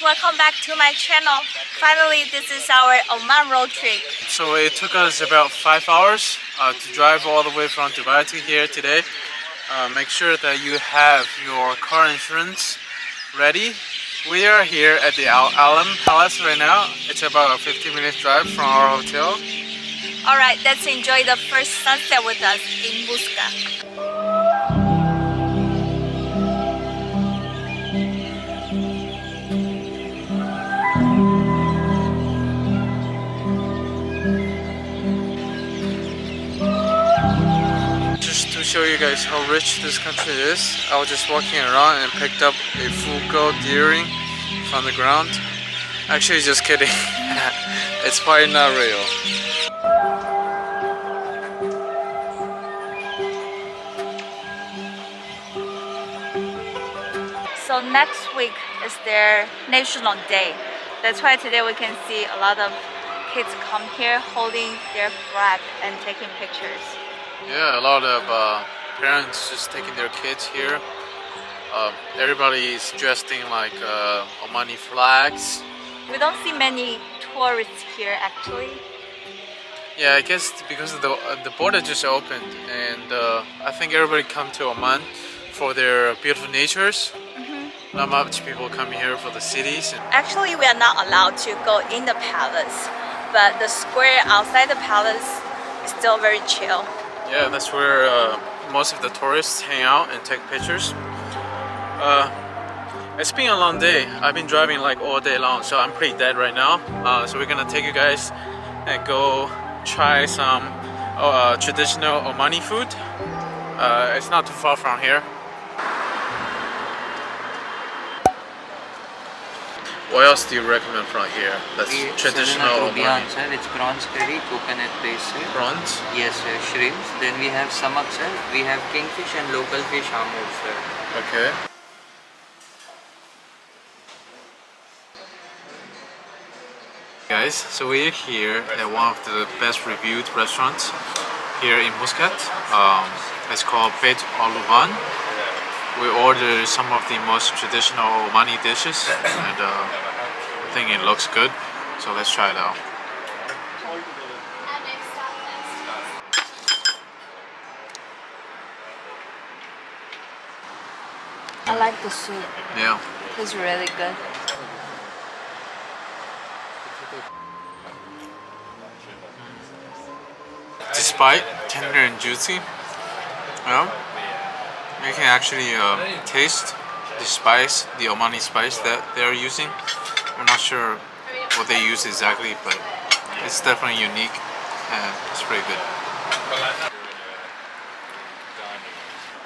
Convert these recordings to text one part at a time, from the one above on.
welcome back to my channel. Finally, this is our Oman road trip. So it took us about 5 hours to drive all the way from Dubai to here today. Make sure that you have your car insurance ready. We are here at the Al Alam Palace right now. It's about a 15-minute drive from our hotel. Alright, let's enjoy the first sunset with us in Muscat. Show you guys how rich this country is. I was just walking around and picked up a full gold earring from the ground. Actually, just kidding. It's probably not real. So next week is their National Day. That's why today we can see a lot of kids come here holding their flag and taking pictures. Yeah, a lot of parents just taking their kids here. Everybody is dressed in like Omani flags. We don't see many tourists here actually. Yeah, I guess because the border just opened, and I think everybody come to Oman for their beautiful natures. Not much people come here for the cities. Actually, we are not allowed to go in the palace, but the square outside the palace is still very chill. Yeah, that's where most of the tourists hang out and take pictures. It's been a long day. I've been driving like all day long, so I'm pretty dead right now. So we're gonna take you guys and go try some traditional Omani food. It's not too far from here. What else do you recommend from here? That's traditional Omani. Sir, it's prawns curry, coconut based. Sir. Prawns? Yes, sir. Shrimps. Then we have samak, sir. We have kingfish and local fish hamur, sir. Okay. Guys, so we're here at one of the best reviewed restaurants here in Muscat. It's called Beit Al-Luban. We ordered some of the most traditional Omani dishes, and I think it looks good, so let's try it out. I like the soup. Yeah. It's really good. Despite tender and juicy, you can actually taste the spice, the Omani spice that they're using. I'm not sure what they use exactly, but it's definitely unique and it's pretty good.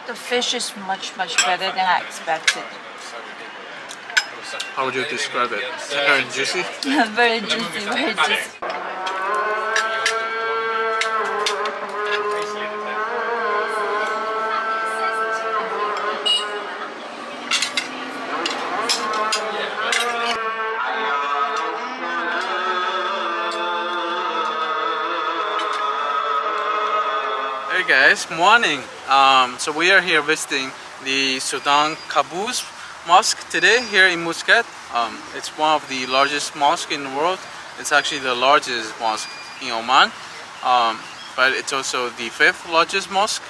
The fish is much better than I expected. How would you describe it? Tender and juicy? Very juicy, very juicy. Hey guys, morning. So we are here visiting the Sultan Qaboos Mosque today here in Muscat. It's one of the largest mosques in the world. It's actually the largest mosque in Oman, but it's also the 5th largest mosque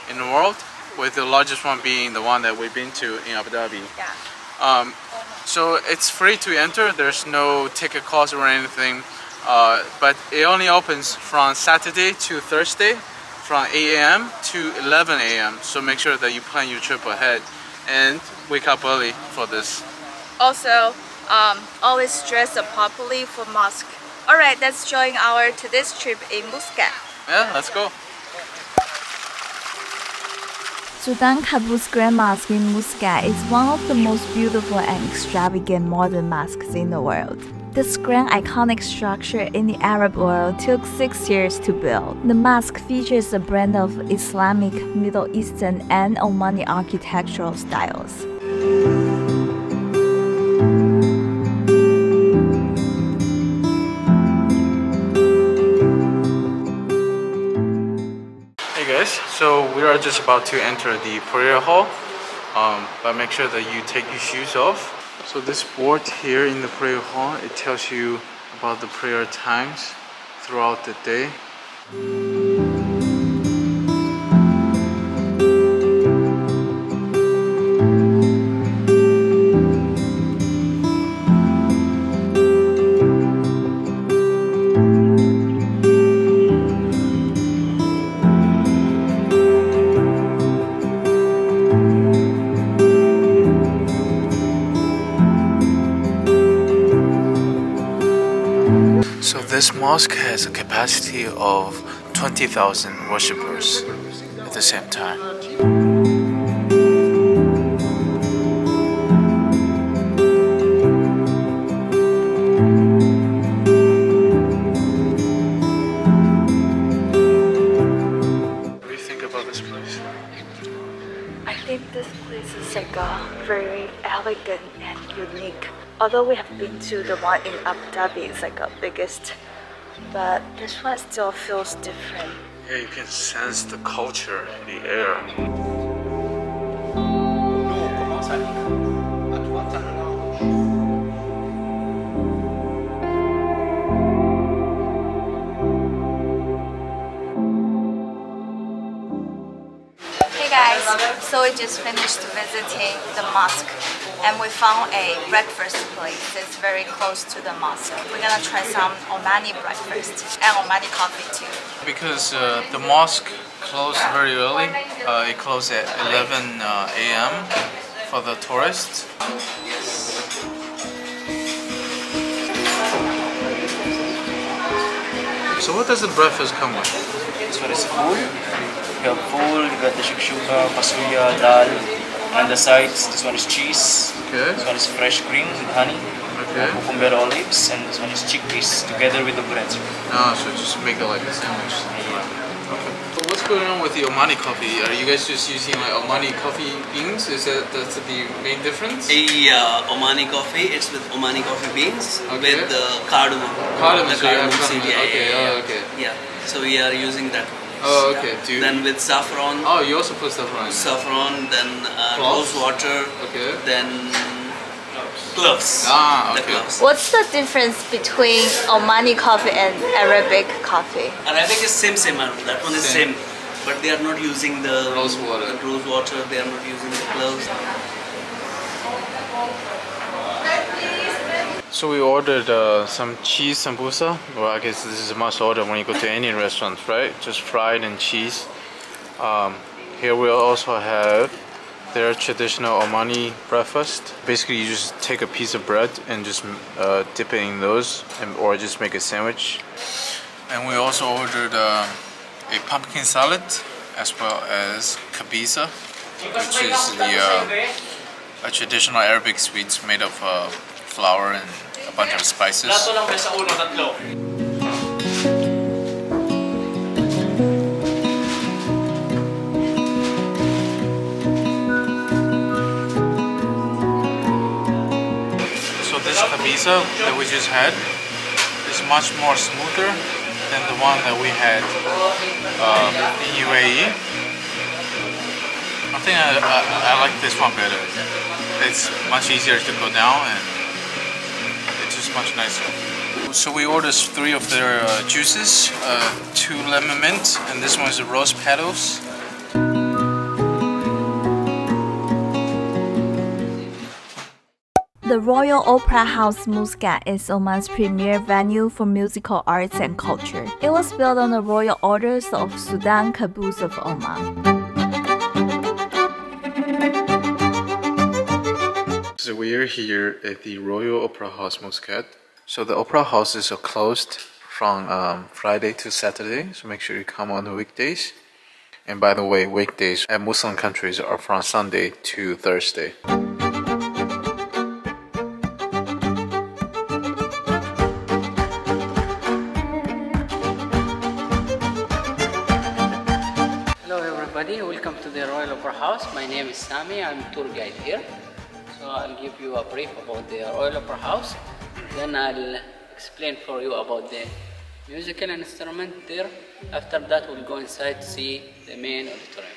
in the world, with the largest one being the one that we've been to in Abu Dhabi. Yeah. So it's free to enter. There's no ticket cost or anything, but it only opens from Saturday to Thursday, from 8 a.m. to 11 a.m. So make sure that you plan your trip ahead and wake up early for this. Also, always dress properly for mosque. Alright, let's join our today's trip in Muscat. Yeah, let's go. Sultan Qaboos Grand Mosque in Muscat is one of the most beautiful and extravagant modern mosques in the world. This grand iconic structure in the Arab world took 6 years to build. The mosque features a blend of Islamic, Middle Eastern, and Omani architectural styles. Hey guys, so we are just about to enter the prayer hall, but make sure that you take your shoes off. So this board here in the prayer hall, it tells you about the prayer times throughout the day. So this mosque has a capacity of 20,000 worshippers at the same time. What do you think about this place? I think this place is like very elegant and unique. Although we have been to the one in Abu Dhabi, it's like a biggest, but this one still feels different. Yeah, you can sense the culture in the air. Hey guys, so we just finished visiting the mosque and we found a breakfast place that's very close to the mosque. We're gonna try some Omani breakfast and Omani coffee too. Because the mosque closed very early, it closed at 11 a.m. for the tourists. So what does the breakfast come with? This one is full. You have full, you got the shakshuka, pasuya, dal, and the sides. This one is cheese. Okay. This one is fresh cream with honey. Okay. Cucumber olives, and this one is chickpeas together with the bread. Ah, so just make it like a sandwich. Okay. So what's going on with the Omani coffee? Are you guys just using like Omani coffee beans? That's the main difference? Omani coffee, it's with Omani coffee beans Okay. with cardamom. Cardamom, The so you have seed, cardamom. Okay, okay. Yeah, so we are using that one. Oh, okay. Do you, Then with saffron, oh, you also put stuff on it. saffron, then Cloves? rose water, Okay. then cloves. Ah, The okay. cloves. What's the difference between Omani coffee and Arabic coffee? Arabic is same, that one is Same. same. But they are not using the Rose water. rose water, they are not using the cloves. So we ordered some cheese sambusa. Well, I guess this is a must order when you go to any restaurant, right? Just fried and cheese. Here we also have their traditional Omani breakfast. Basically, you just take a piece of bread and just dip it in those, or just make a sandwich. And we also ordered a pumpkin salad as well as kabisa, which is a traditional Arabic sweet made of flour and a bunch of spices. So this kabisa that we just had is much more smoother than the one that we had in UAE. I think I like this one better. It's much easier to go down and it's just much nicer. So we ordered 3 of their juices, 2 lemon mint, and this one is rose petals. The Royal Opera House Muscat is Oman's premier venue for musical arts and culture. It was built on the royal orders of Sultan Qaboos of Oman. So we are here at the Royal Opera House Muscat. So the opera houses are closed from Friday to Saturday, so make sure you come on the weekdays. And by the way, weekdays at Muslim countries are from Sunday to Thursday. Hello everybody, welcome to the Royal Opera House. My name is Sami, I'm tour guide here. So I'll give you a brief about the Royal Opera House. Then I'll explain for you about the musical instrument there. After that we'll go inside to see the main auditorium.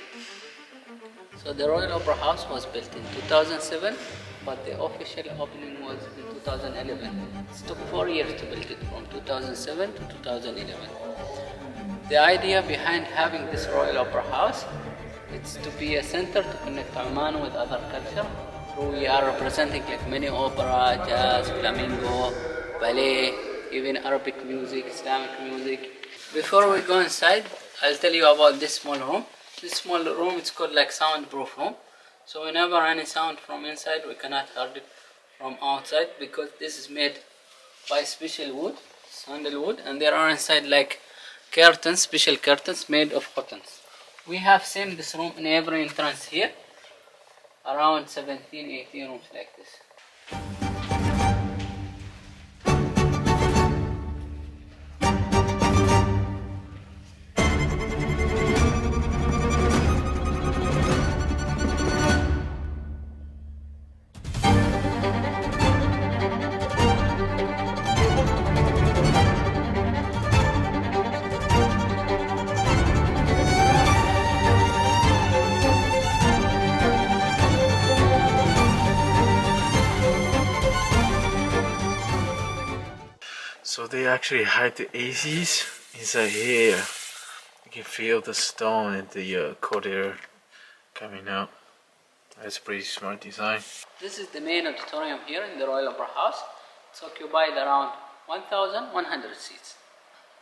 So the Royal Opera House was built in 2007 but the official opening was in 2011. It took 4 years to build it, from 2007 to 2011. The idea behind having this Royal Opera House, it's to be a center to connect Oman with other culture. So we are representing like many opera, jazz, flamenco, ballet, even Arabic music, Islamic music. Before we go inside, I'll tell you about this small room. This small room, it's called like soundproof room. So whenever any sound from inside, we cannot hear it from outside, because this is made by special wood, sandalwood, and there are inside like curtains, special curtains made of cottons. We have seen this room in every entrance here, around 17, 18 rooms like this. So they actually hide the ACs inside here. You can feel the stone and the cold air coming out. That's a pretty smart design. This is the main auditorium here in the Royal Opera House. It's occupied around 1,100 seats.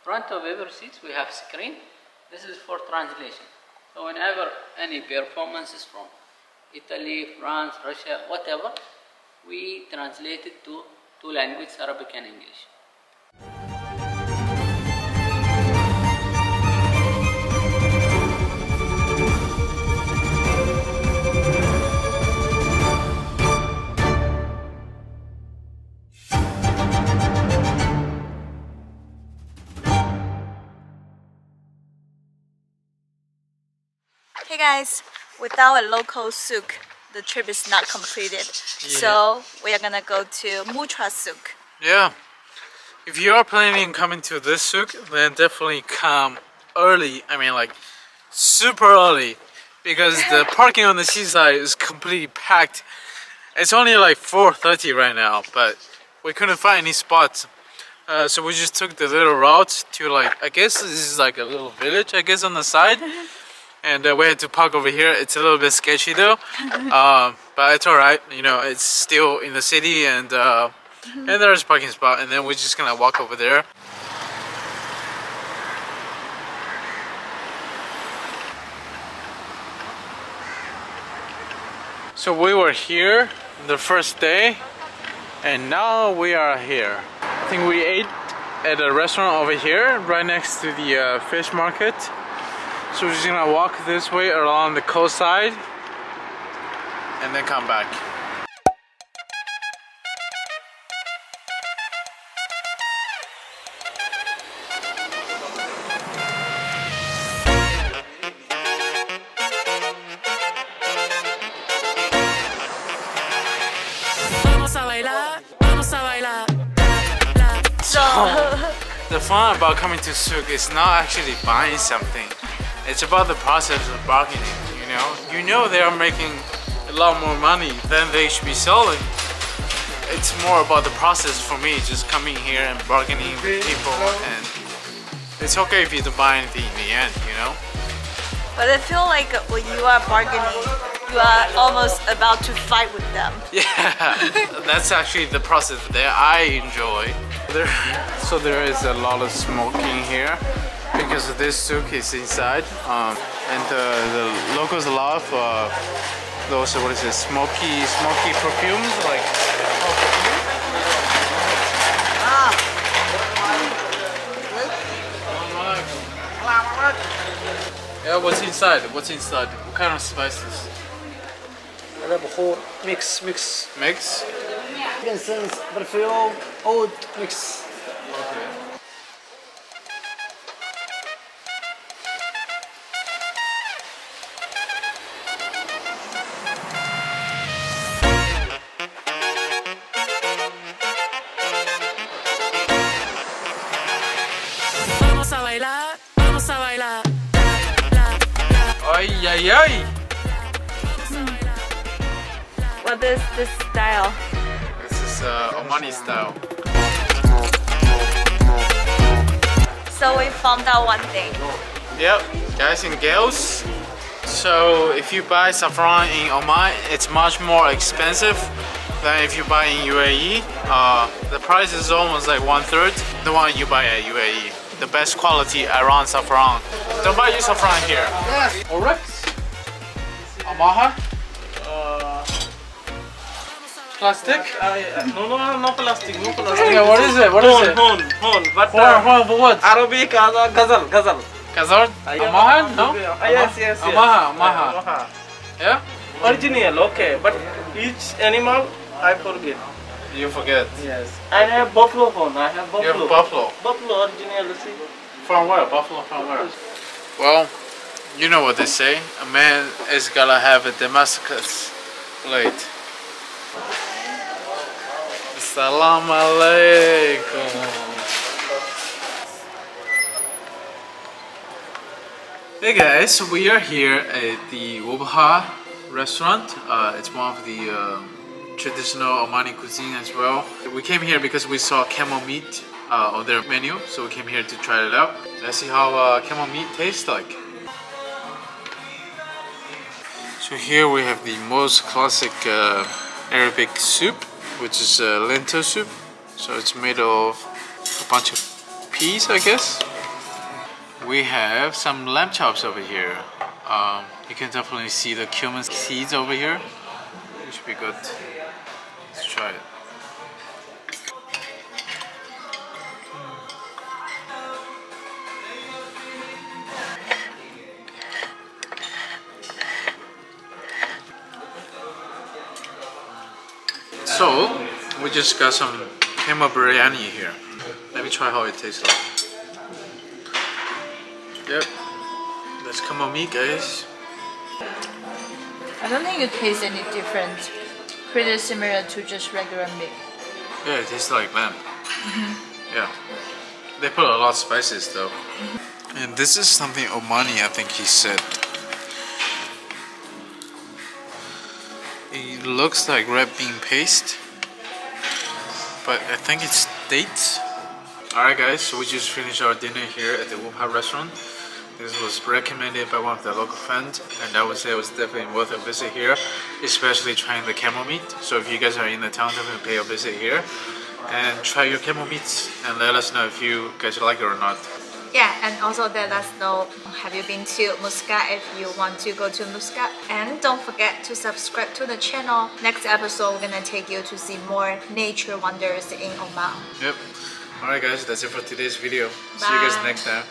Front of every seat we have screen. This is for translation. So whenever any performances from Italy, France, Russia, whatever, we translate it to two languages, Arabic and English. Hey guys, without a local souk, the trip is not completed. Yeah. So we are gonna go to Mutra Souk. Yeah. If you are planning on coming to this souk, then definitely come early. I mean, like super early, because the parking on the seaside is completely packed. It's only like 4:30 right now, but we couldn't find any spots. So we just took the little route to, like, I guess this is like a little village, I guess, on the side. And we had to park over here. It's a little bit sketchy though, but it's alright. You know, it's still in the city, and there's a parking spot. And then we're just gonna walk over there. So we were here the first day, and now we are here. I think we ate at a restaurant over here, right next to the fish market. So we're just gonna walk this way along the coastside and then come back. So the fun about coming to souk is not actually buying something. It's about the process of bargaining, you know? You know they are making a lot more money than they should be selling. It's more about the process for me, just coming here and bargaining with people, and it's okay if you don't buy anything in the end, you know? But I feel like when you are bargaining, you are almost about to fight with them. Yeah, that's actually the process that I enjoy. So there is a lot of smoking here, because this souk is inside, and the locals love those, what is it, smoky perfumes, like yeah. What's inside? What's inside? What kind of spices? Mix. Mix? Incense, perfume, oud mix. Okay. What about this style? This is Omani style. So we found out one thing. Yep, guys and girls. So if you buy saffron in Oman, it's much more expensive than if you buy in UAE. The price is almost like 1/3 the one you buy at UAE. The best quality around saffron. Don't buy your saffron here. Alright. Amaha. Plastic? No plastic. Yeah, what is it? What is it? Horn. But Horn for what? Arabic ghazal. Kazard? Amaha? No? Yes. Amaha. Yeah? Original, okay. But each animal, I forget. You forget. Yes. I have buffalo horn. You have buffalo. Buffalo original, see? From where? Buffalo from where? Well, you know what they say. A man is gotta have a Damascus blade. Assalamu alaikum. Hey guys, we are here at the Wubha restaurant. It's one of the traditional Omani cuisine as well. We came here because we saw camel meat on their menu, so we came here to try it out. Let's see how camel meat tastes like. So here we have the most classic Arabic soup, which is lentil soup. So it's made of a bunch of peas, I guess. We have some lamb chops over here. You can definitely see the cumin seeds over here. It should be good. Let's try it. So, we just got some camel biryani here. Let me try how it tastes like. Yep, that's camel meat, guys. I don't think it tastes any different. Pretty similar to just regular meat. Yeah, it tastes like lamb. Yeah. They put a lot of spices though. And this is something Omani, I think he said. It looks like red bean paste, but I think it's dates. Alright guys, so we just finished our dinner here at the Wubha restaurant. This was recommended by one of the local friends, and I would say it was definitely worth a visit here, especially trying the camel meat. So if you guys are in the town, definitely pay a visit here and try your camel meats and let us know if you guys like it or not. Yeah, and also let us know, have you been to Muscat if you want to go to Muscat. And don't forget to subscribe to the channel. Next episode, we're gonna take you to see more nature wonders in Oman. Yep. Alright guys, that's it for today's video. See you guys next time.